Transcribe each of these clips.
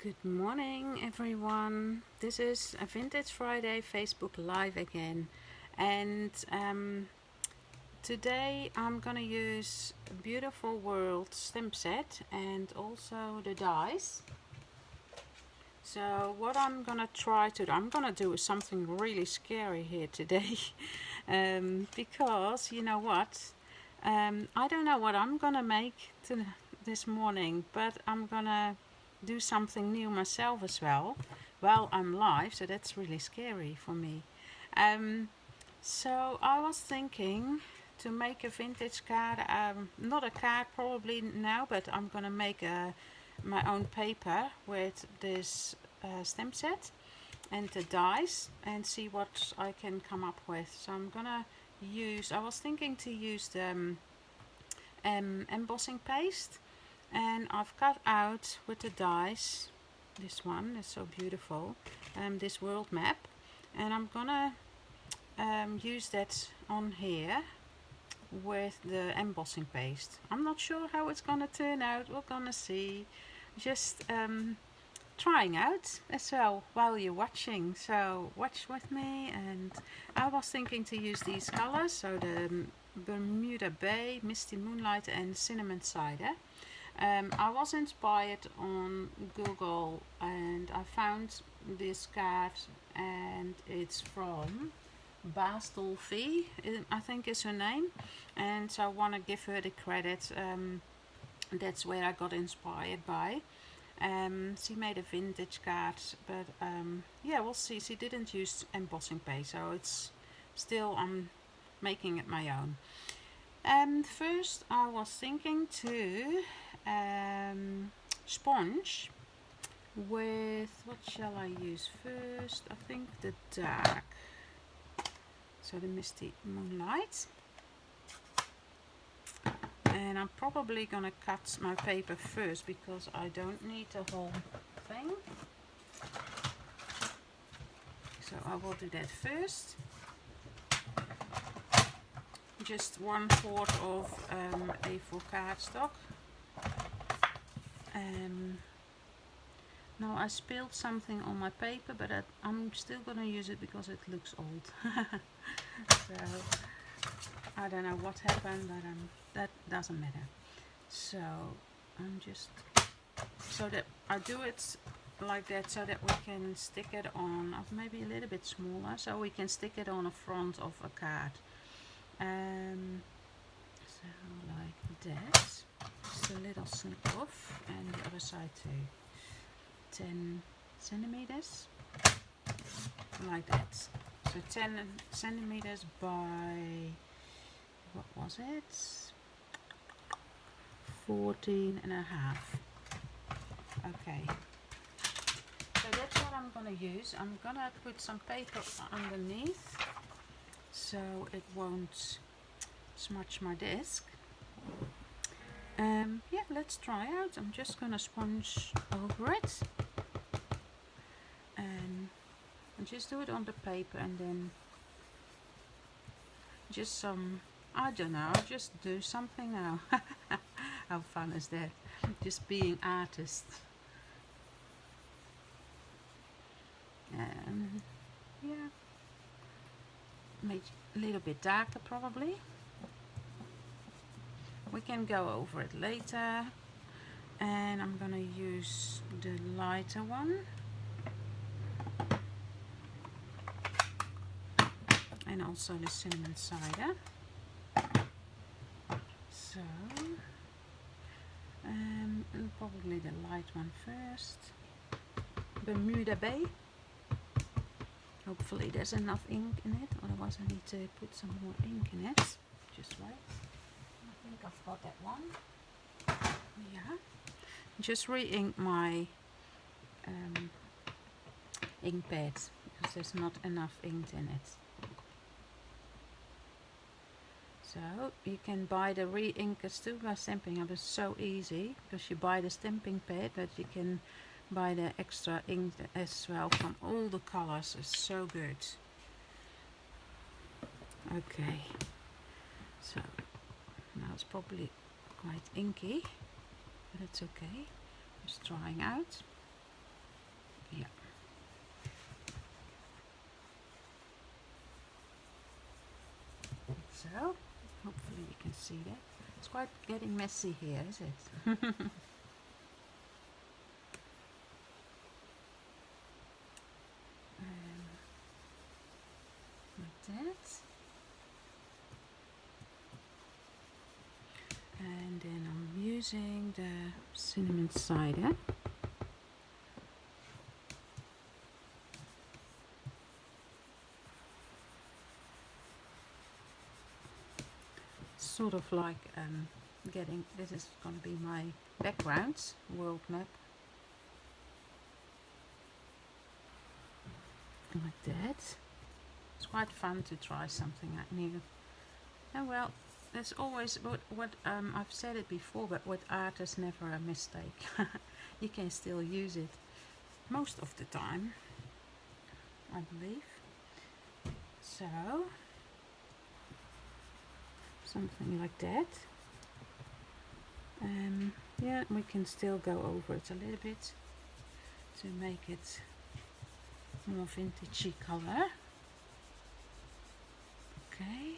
Good morning everyone. This is a Vintage Friday Facebook Live again, and today I'm gonna use a Beautiful World stamp set and also the dies. So what I'm gonna try to do, I'm gonna do something really scary here today because you know what, I don't know what I'm gonna make this morning, but I'm gonna do something new myself as well while I'm live, so that's really scary for me. So I was thinking to make a vintage card, not a card probably now, but I'm gonna make my own paper with this stamp set and the dies and see what I can come up with. So I'm gonna use, I was thinking to use the embossing paste, and I've cut out with the dies, this one is so beautiful, this world map, and I'm gonna use that on here with the embossing paste. I'm not sure how it's gonna turn out, we're gonna see. Just trying out as well while you're watching, so watch with me. And I was thinking to use these colors, so the Bermuda Bay, Misty Moonlight and Cinnamon Cider. I was inspired on Google and I found this card, and it's from Bastelvie, I think is her name, and so I want to give her the credit. That's where I got inspired by. She made a vintage card, but yeah, we'll see. She didn't use embossing paste, so it's still, I'm making it my own. First I was thinking to sponge with, what shall I use first? I think the dark, so the Misty Moonlight. And I'm probably gonna cut my paper first because I don't need the whole thing, so I will do that first. Just 1/4 of A4 cardstock. Now I spilled something on my paper, but I'm still gonna use it because it looks old. So I don't know what happened, but that doesn't matter. So I'm just, so that I do it like that so that we can stick it on, maybe a little bit smaller, so we can stick it on the front of a card. So like that, just a little snip off, and the other side too. 10 centimeters, like that. So 10 centimeters by, what was it, 14.5. Okay, so that's what I'm gonna use. I'm gonna put some paper underneath so it won't smudge my desk. Yeah, let's try out. I'm just gonna sponge over it, and just do it on the paper, and then just some, I don't know, just do something now. How fun is that? Just being artist. Yeah, make it a little bit darker probably. We can go over it later, and I'm gonna use the lighter one, and also the cinnamon cider. So probably the light one first. Bermuda Bay. Hopefully there's enough ink in it, otherwise I need to put some more ink in it. Just right. I think I've got that one. Yeah. Just re-ink my ink pad because there's not enough ink in it. So you can buy the re-inkers too by Stampin'Up. It's so easy because you buy the stamping pad, but you can buy the extra ink as well from all the colors. It's so good. Okay, so now it's probably quite inky, but it's okay. Just trying out. Yeah. So, hopefully you can see that. It's quite getting messy here, is it? Like that. And then I'm using the cinnamon cider. Sort of like this is going to be my background world map, like that. It's quite fun to try something like new. And well, that's always what I've said it before, but with art is never a mistake. You can still use it most of the time, I believe. So something like that. Yeah, we can still go over it a little bit to make it more vintagey color. Okay.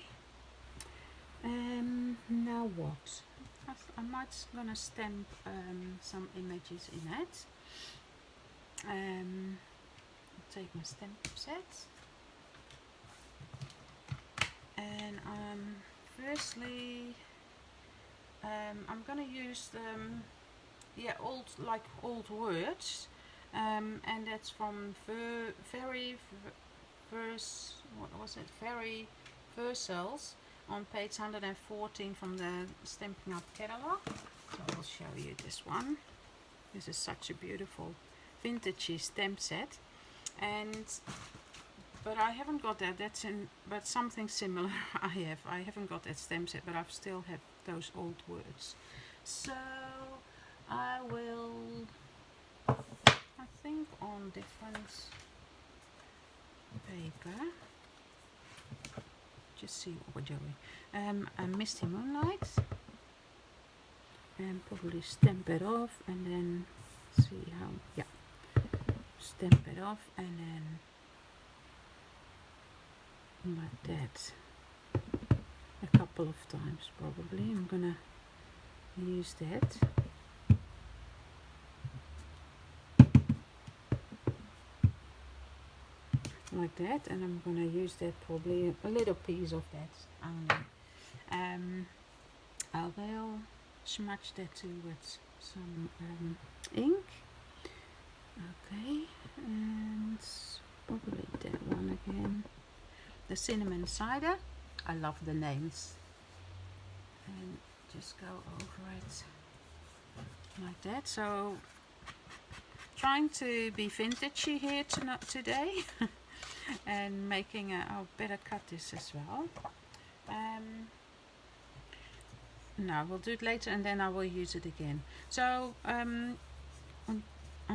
Now what? I might gonna stamp some images in it. I'll take my stamp set, and firstly I'm gonna use old words, and that's from very Versals on page 114 from the Stampin' Up catalog. So I'll show you this one. This is such a beautiful vintagey stamp set, but I haven't got that. But something similar I haven't got that stamp set, but I still have those old words. So I will, I think, on different paper. Just see what we're doing. A Misty Moonlight, and probably stamp it off, and then see how, yeah, stamp it off, and then like that a couple of times probably. I'm gonna use that. Like that, and I'm gonna use that probably a little piece of that only. I will smudge that too with some ink. Okay, and probably that one again. The cinnamon cider. I love the names. And just go over it like that. So trying to be vintagey here today. And making I'll better cut this as well. No, we'll do it later, and then I will use it again. So I'm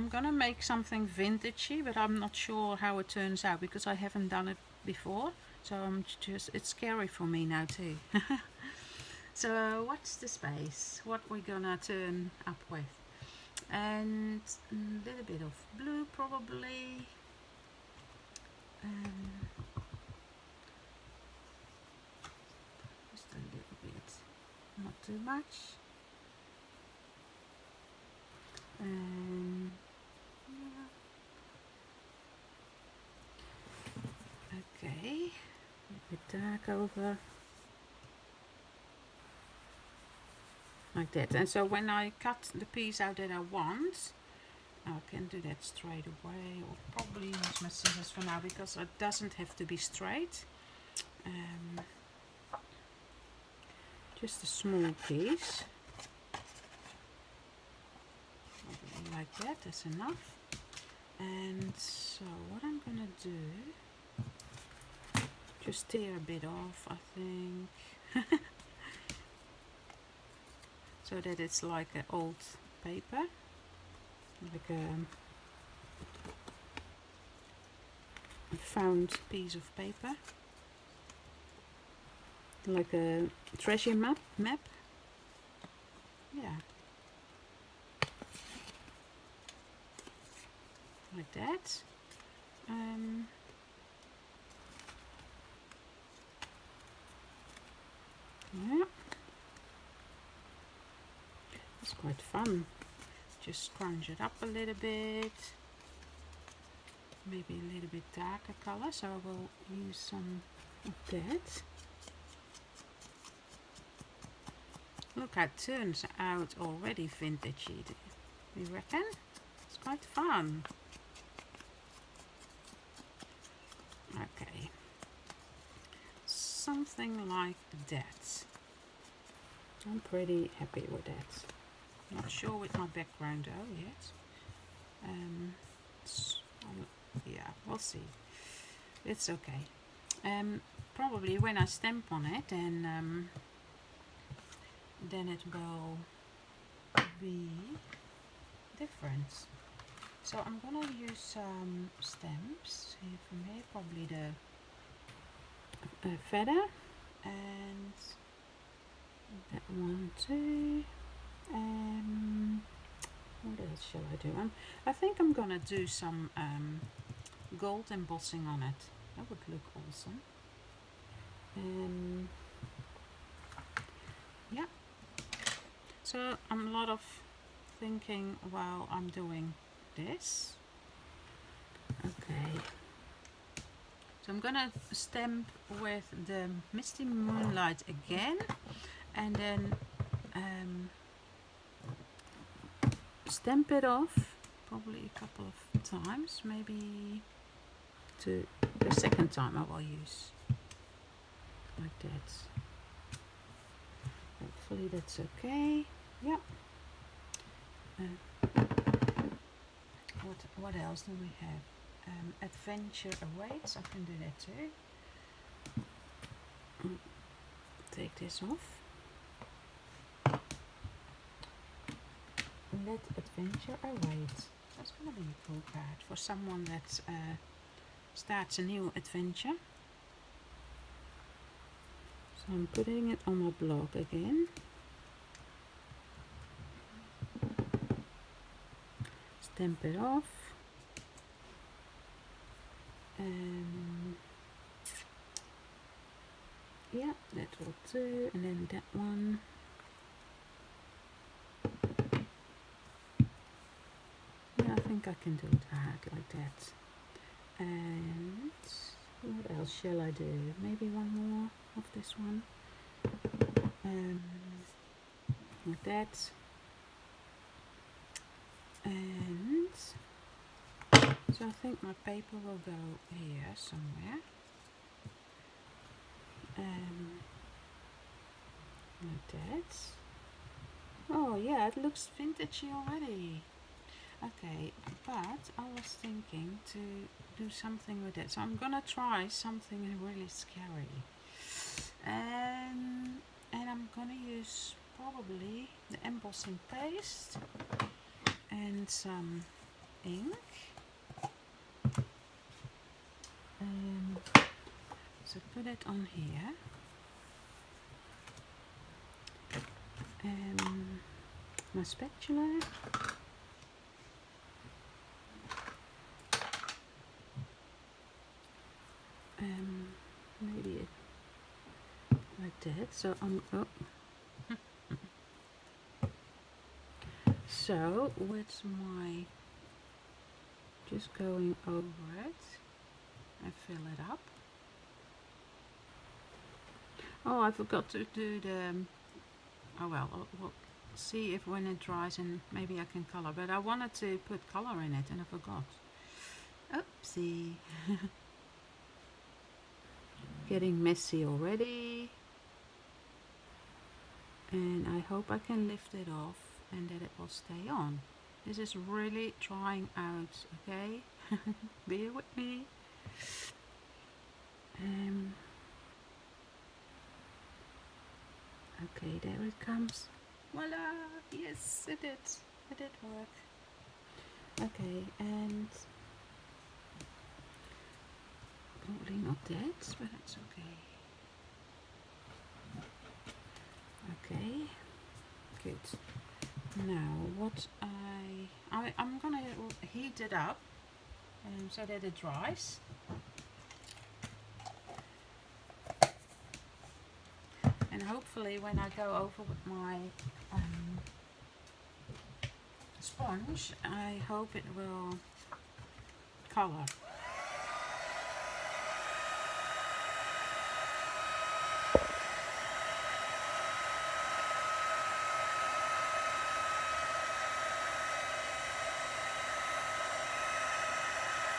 gonna make something vintagey, but I'm not sure how it turns out because I haven't done it before. So it's scary for me now too. So what's the space? What we're gonna turn up with? And a little bit of blue probably. Just a little bit, not too much. Yeah. Okay, a bit dark over, like that. And so when I cut the piece out that I want, I can do that straight away, or probably use my scissors for now because it doesn't have to be straight. Just a small piece, probably like that, that's enough. And so what I'm gonna do, just tear a bit off, I think, so that it's like an old paper, like a found piece of paper, like a treasure map. Yeah. like that. Yeah, it's quite fun. Just scrunch it up a little bit, maybe a little bit darker color, so I will use some of that. Look, it turns out already vintagey. You reckon? It's quite fun. Okay, something like that. I'm pretty happy with that. Not sure with my background though yet. Yeah, we'll see. It's okay. Probably when I stamp on it, then it will be different. So I'm gonna use some stamps here from here, probably the feather, and that one too. What else shall I do? I think I'm gonna do some gold embossing on it. That would look awesome. Yeah. So I'm a lot of thinking while I'm doing this. Okay. So I'm gonna stamp with the Misty Moonlight again, and then stamp it off probably a couple of times, maybe the second time I will use like that. Hopefully that's okay. Yeah. What else do we have? Adventure awaits. I can do that too. Take this off. Let adventure await. That's gonna be a cool card for someone that starts a new adventure. So I'm putting it on my blog again. Stamp it off. Yeah, that will do. And then that one. Yeah, I think I can do it hard like that. And what else shall I do? Maybe one more of this one. Like that. And so I think my paper will go here somewhere. Like that. Oh yeah, it looks vintagey already. Okay, but I was thinking to do something with it, so I'm gonna try something really scary. And I'm gonna use probably the embossing paste and some ink. So put it on here. My spatula. Maybe it like that. So I'm so with my just going over it, I fill it up. Oh, I forgot to do the. Oh well, we'll see if when it dries and maybe I can color. But I wanted to put color in it and I forgot. Oopsie. Getting messy already. And I hope I can lift it off and that it will stay on. This is really trying out, okay? Bear with me. Okay, there it comes. Voila! Yes, it did. It did work. Okay, and probably not that, but that's okay. Okay, good. Now what I'm gonna heat it up so that it dries. And hopefully when I go over with my sponge, I hope it will color.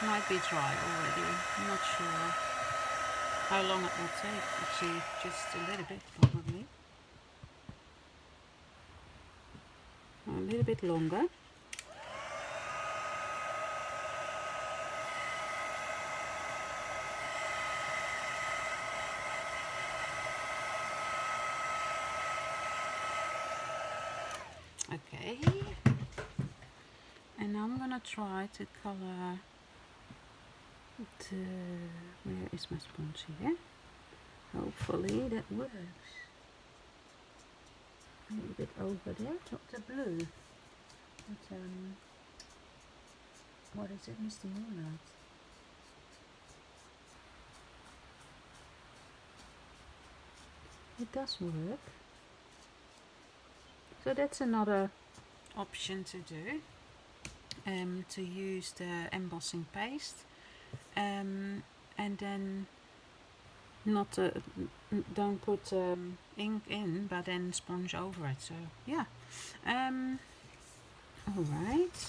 Might be dry already, I'm not sure how long it will take, actually just a little bit probably. A little bit longer. Okay, and I'm gonna try to color the, where is my sponge here? Hopefully that works. A little bit over there, not the blue, but what is it, Mr. Moonlight? It does work. So that's another option to do, to use the embossing paste, and then not don't put ink in, but then sponge over it. So yeah, all right.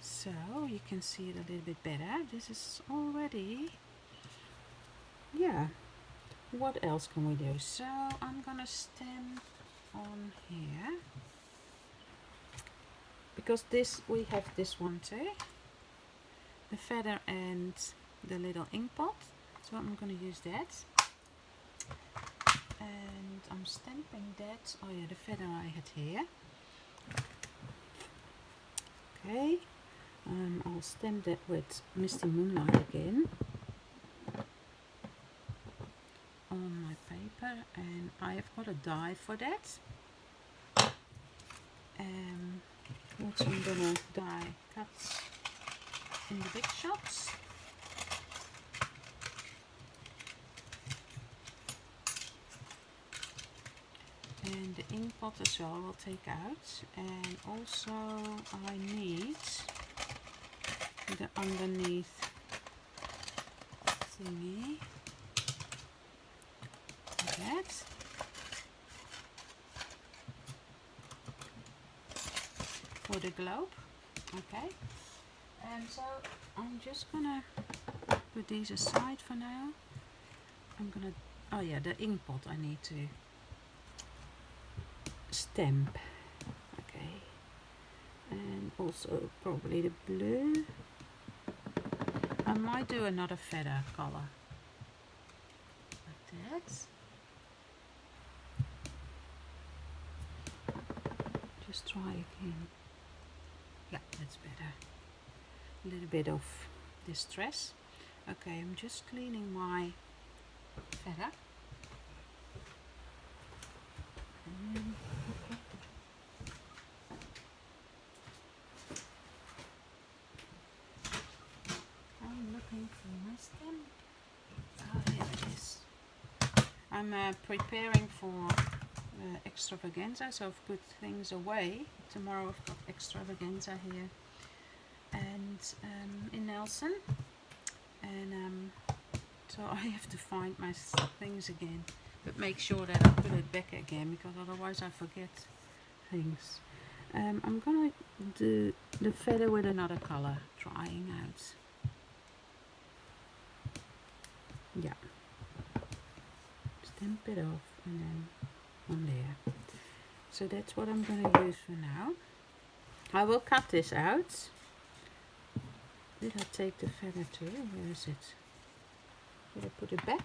So you can see it a little bit better. This is already, yeah. What else can we do? So I'm gonna stamp on here, because this, we have this one too, the feather and the little ink pot, so I'm going to use that, and I'm stamping that. Oh yeah, the feather I had here. Okay, I'll stamp that with Misty Moonlight again on my paper, and I have got a die for that. Also I'm gonna die cuts in the big shots. And the ink pot as well I will take out, and also I need the underneath thingy, like that. For the globe, okay. And so I'm just gonna put these aside for now. I'm gonna, oh yeah, the ink pot I need to stamp, okay. And also probably the blue. I might do another feather color, like that. Just try again. Yeah, that's better. A little bit of distress. Okay, I'm just cleaning my feather. I'm looking for my stem. Oh, here it is. I'm preparing for extravaganza, so I've put things away. Tomorrow I've got extravaganza here and in Nelson, and so I have to find my things again, but make sure that I put it back again, because otherwise I forget things. I'm gonna do the feather with another color, trying out. Yeah, stamp it off and then on there. So that's what I'm going to use for now. I will cut this out. Did I take the feather too? Where is it? Did I put it back?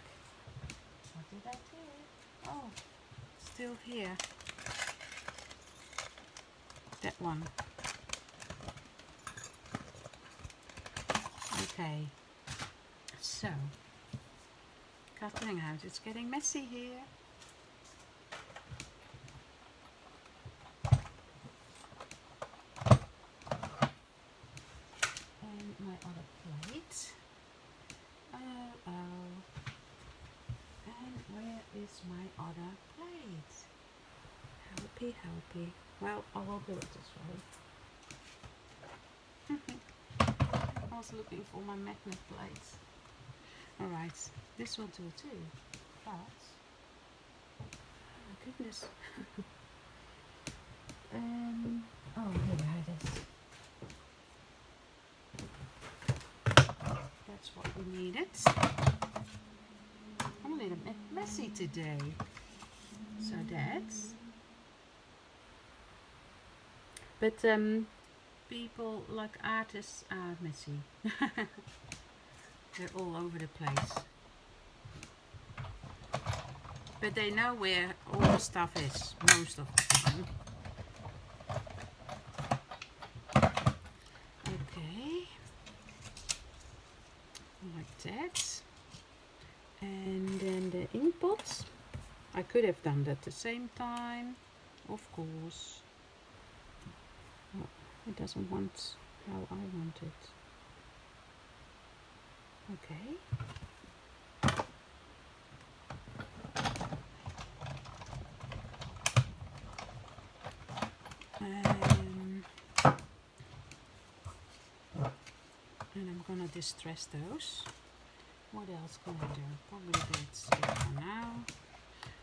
What did I do? Oh, it's still here. That one. Okay. So, cutting out. It's getting messy here. And my Helpy, helpy. Well, I will do it this way. I was looking for my magnet plates. Alright, this will do too. But, oh my goodness. Oh, here it is. That's what we needed. I'm a little bit messy today. So that's. But people like artists are messy. They're all over the place. But they know where all the stuff is most of the time. Okay. Like that. And then the ink pots. I could have done that at the same time, of course. Oh, it doesn't want how I want it. Okay. And I'm gonna distress those. What else can I do? Probably that's it for now.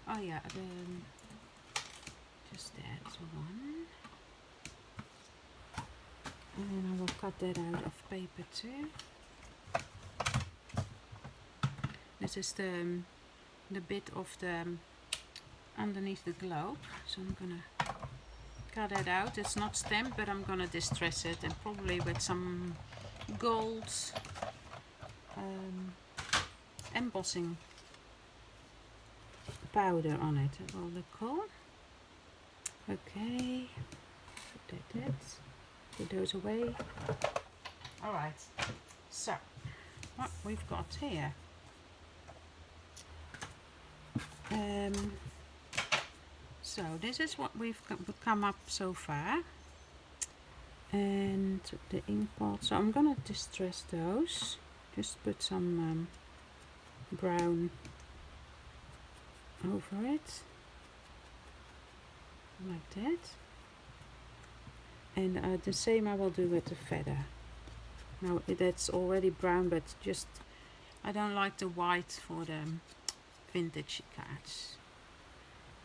Oh yeah, just that one. And then I will cut that out of paper too. This is the bit of the underneath the globe, so I'm gonna cut that out. It's not stamped, but I'm gonna distress it, and probably with some gold embossing powder on it. It will look cool. Okay, put those away. Alright, so what we've got here. So this is what we've come up so far, and the ink pot. So I'm gonna distress those. Just put some brown over it, like that. And the same I will do with the feather. Now that's already brown, but just I don't like the white for the vintage cards,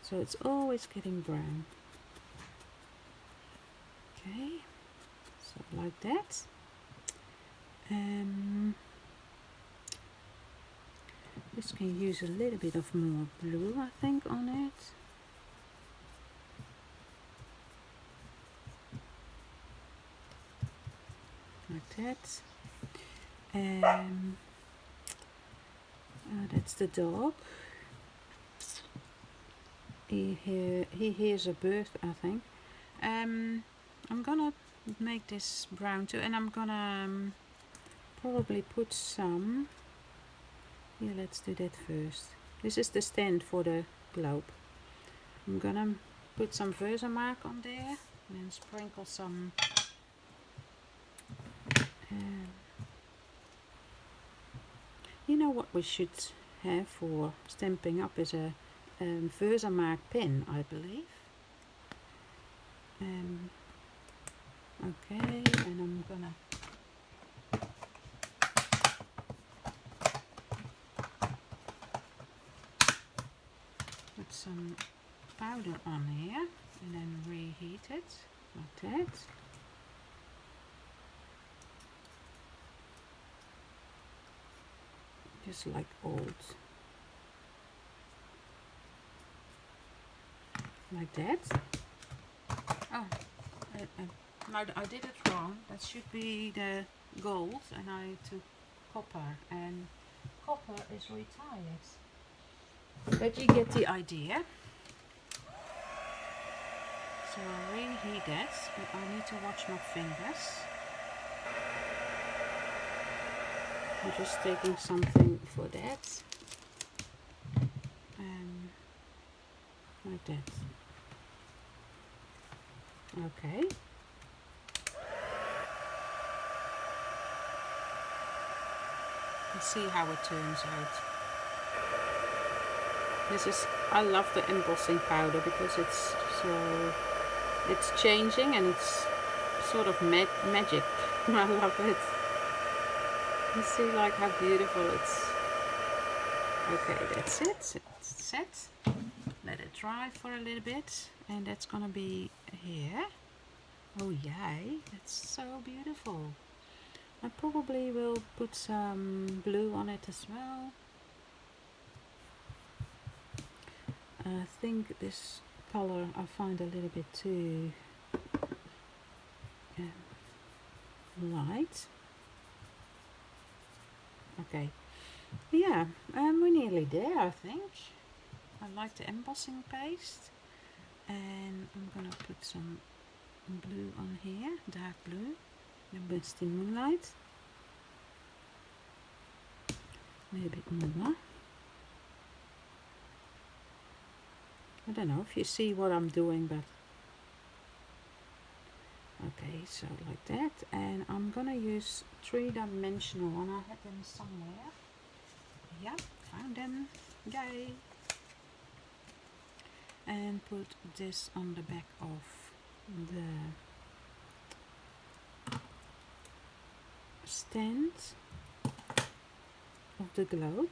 so it's always getting brown. Okay, so like that. This can use a little bit of more blue, I think, on it. Like that. That's the dog. He hears a bird, I think. I'm gonna make this brown too, and I'm gonna probably put some. Yeah, let's do that first. This is the stand for the globe. I'm gonna put some Versamark on there, and then sprinkle some. You know what we should have for Stampin' Up is a Versamark pen, I believe. Okay, and I'm gonna put some powder on here and then reheat it like that. Just like old. Like that. Oh, no, I did it wrong. That should be the gold, and I took copper, and copper is retired. But you get the idea. So I reheat that, but I need to watch my fingers. I'm just taking something for that. Like that. Okay. Let's see how it turns out. This is, I love the embossing powder because it's changing and it's sort of magic. I love it. You see like how beautiful it's. Okay, that's it. It's set. Let it dry for a little bit, and that's gonna be here. Oh yay, that's so beautiful. I probably will put some blue on it as well. I think this color I find a little bit too light. Okay, yeah, we're nearly there, I think. I like the embossing paste, and I'm gonna put some blue on here, dark blue, the best in moonlight. Maybe a bit more. I don't know if you see what I'm doing, but okay, so like that. And I'm gonna use three-dimensional, and I had them somewhere. Yeah, found them. Yay! And put this on the back of the stand of the globe,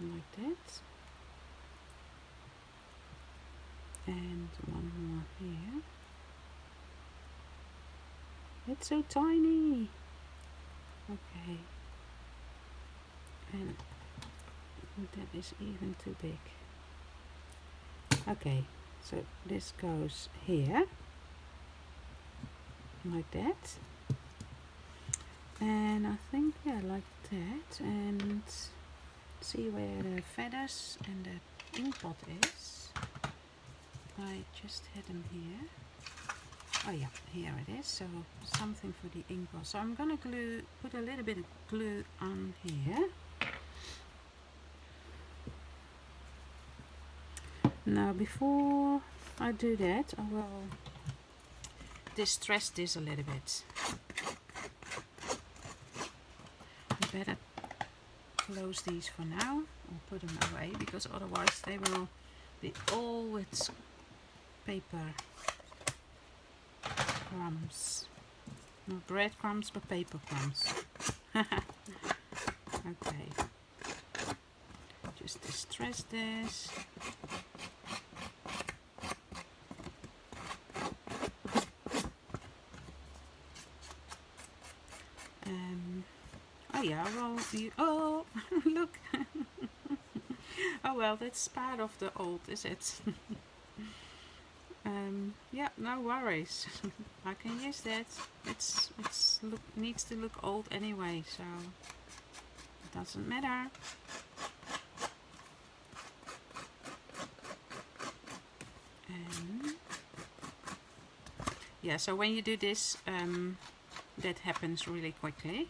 like that. And one more here. It's so tiny. Okay. And that is even too big. Okay, so this goes here, like that. And I think, yeah, like that. And see where the feathers and the ink pot is. I just had them here. Oh yeah, here it is. So something for the ink pot. So I'm gonna put a little bit of glue on here. Now before I do that, I will distress this a little bit. I better close these for now or put them away, because otherwise they will be all with paper crumbs. Not bread crumbs, but paper crumbs. Okay. Just distress this. Oh yeah, well, oh, look. Oh well, that's part of the old, is it? Yeah, no worries. I can use that. It's needs to look old anyway, so it doesn't matter. Yeah, so when you do this, that happens really quickly.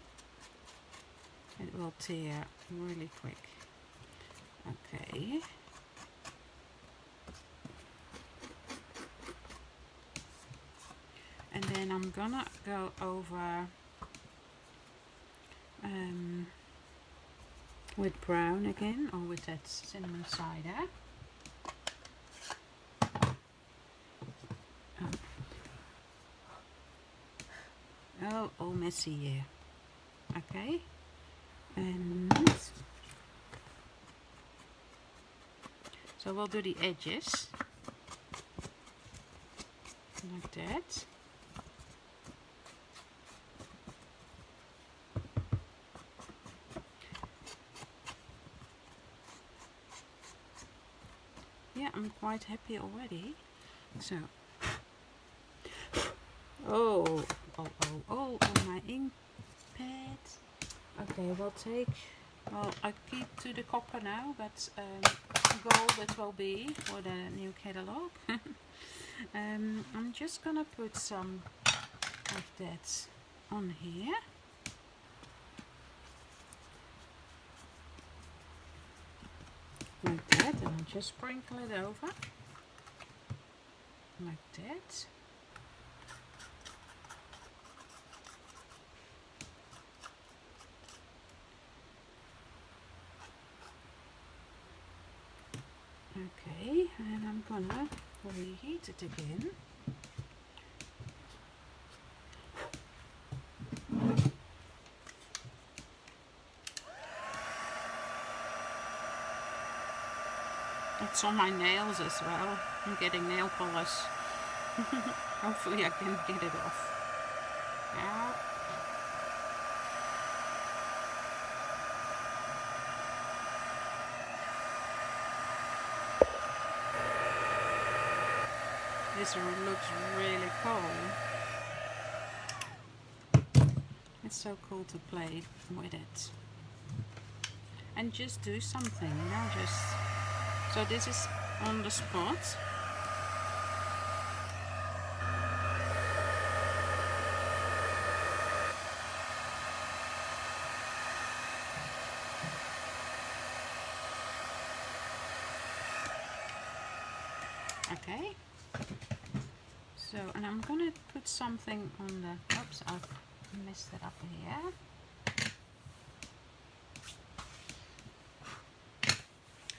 It will tear really quick. Okay. And then I'm gonna go over with brown again, or with that cinnamon cider. Oh, all messy here. Okay. And so we'll do the edges like that. Yeah, I'm quite happy already. So, oh, my ink pad. Okay, well, I keep to the copper now, but gold it will be for the new catalogue. I'm just gonna put some of that on here. Like that, and I'll just sprinkle it over. Like that. gonna reheat it again. It's on my nails as well. I'm getting nail polish. Hopefully I can get it off. Yeah. This looks really cool. It's so cool to play with it. And just do something, you know, just... So this is on the spot. Okay. So, and I'm gonna put something on the... Oops, I've messed it up here.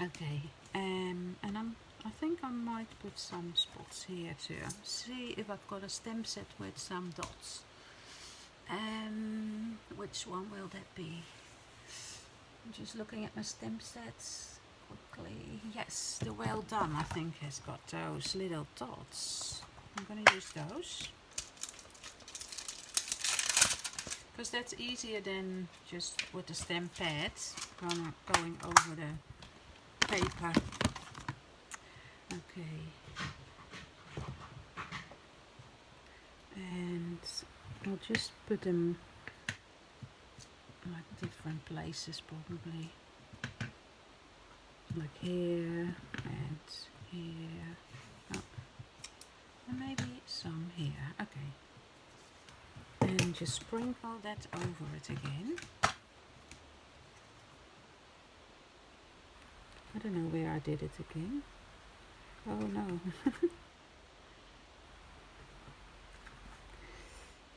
Okay, and I think I might put some spots here too. See if I've got a stamp set with some dots. Which one will that be? I'm just looking at my stamp sets quickly. Yes, the Well Done I think has got those little dots. I'm going to use those. Because that's easier than just with the stamp pad going over the paper. Okay, and I'll just put them like different places, probably like here and here. Oh, and maybe some here. Okay, and just sprinkle that over it again. I don't know where I did it again. Oh no.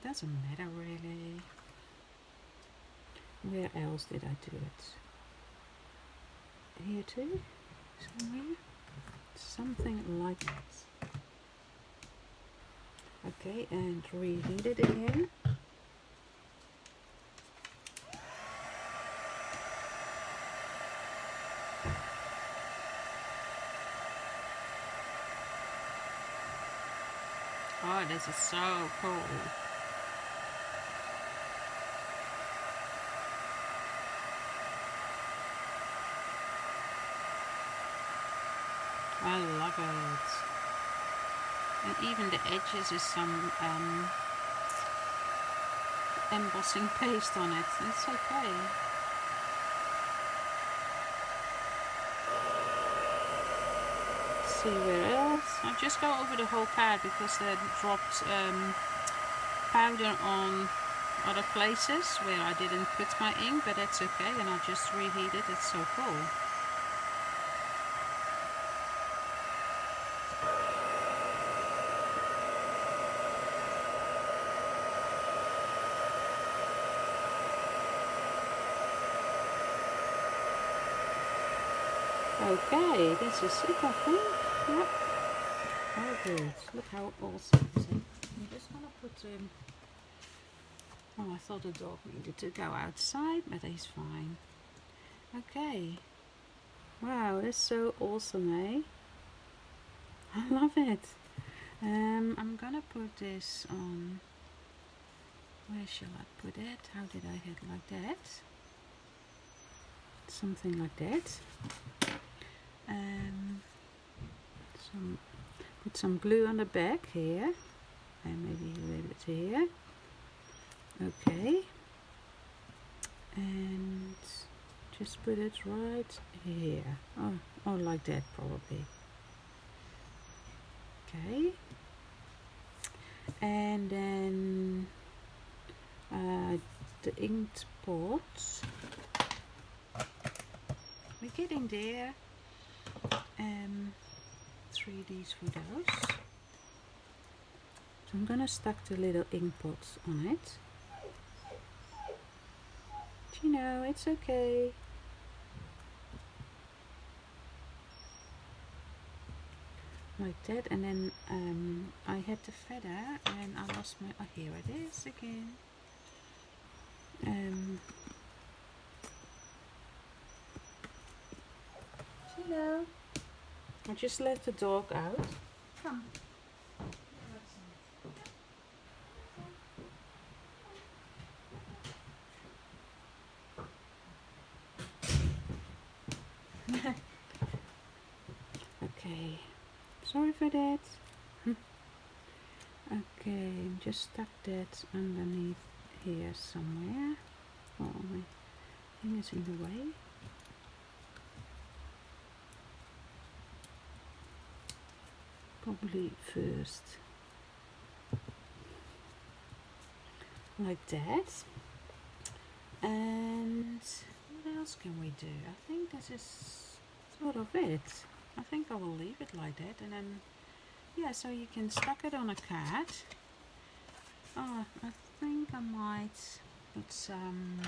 Doesn't matter really. Where else did I do it? Here too? Somewhere? Something like that. Okay, and reheat it again. Oh, this is so cool. I love it. And even the edges is some embossing paste on it. It's okay. See where else? I'll just go over the whole pad because they dropped powder on other places where I didn't put my ink, but that's okay, and I'll just reheat it. It's so cool. Okay, this is it, I think. Yep. Oh good. Look how awesome it is. I'm just gonna put oh, I thought the dog needed to go outside, but he's fine. Okay. Wow, that's so awesome, eh? I love it. I'm gonna put this on. Where shall I put it? How did I hit like that? Something like that. Put some glue on the back here, and maybe a little bit here. Okay, and just put it right here. Oh, like that probably. Okay, and then the inked pots. We're getting there. 3Ds for those. So I'm gonna stack the little ink pots on it. But you know, it's okay. like that, and then I had the feather and I lost my, oh here it is again. Hello. I just let the dog out. Come. Okay, sorry for that. Okay, just stuck that underneath here somewhere. Oh, my thing is in the way. Probably first like that. And what else can we do? I think this is sort of it. I think I will leave it like that, and then yeah, so you can stuck it on a card. Oh, I think I might put some,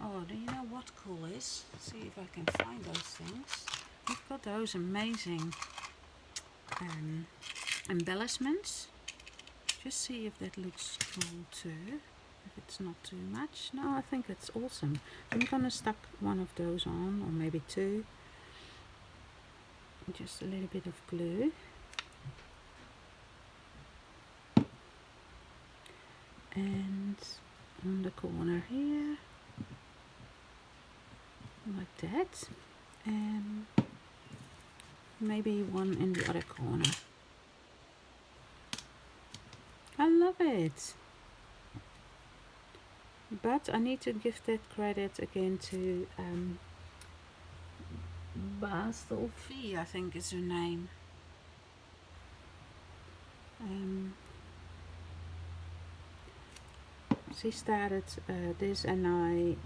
oh, do you know what cool is? Let's see if I can find those things. We've got those amazing embellishments. Just see if that looks cool too, if it's not too much. No, I think it's awesome. I'm gonna stuck one of those on, or maybe two. Just a little bit of glue. And on the corner here, like that, and maybe one in the other corner. I love it, but I need to give that credit again to Bastelfie, I think is her name. She started this, and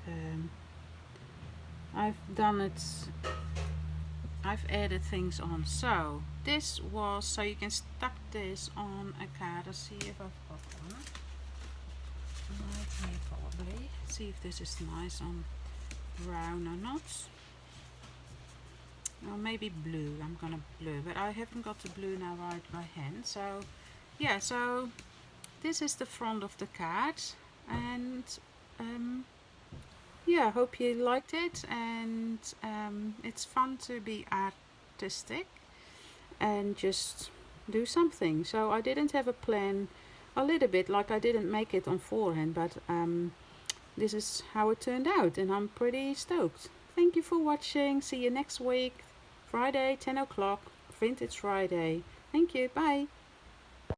I've done it. I've added things on. So this was, so you can stuck this on a card. I'll see if I've got one. Right here probably. See if this is nice on brown or not. Or maybe blue. I'm gonna blue, but I haven't got the blue now right by hand. So yeah, so this is the front of the card, and yeah, hope you liked it, and it's fun to be artistic and just do something. So I didn't have a plan, a little bit like I didn't make it on forehand, but this is how it turned out, and I'm pretty stoked. Thank you for watching. See you next week, Friday 10 o'clock, Vintage Friday. Thank you, bye.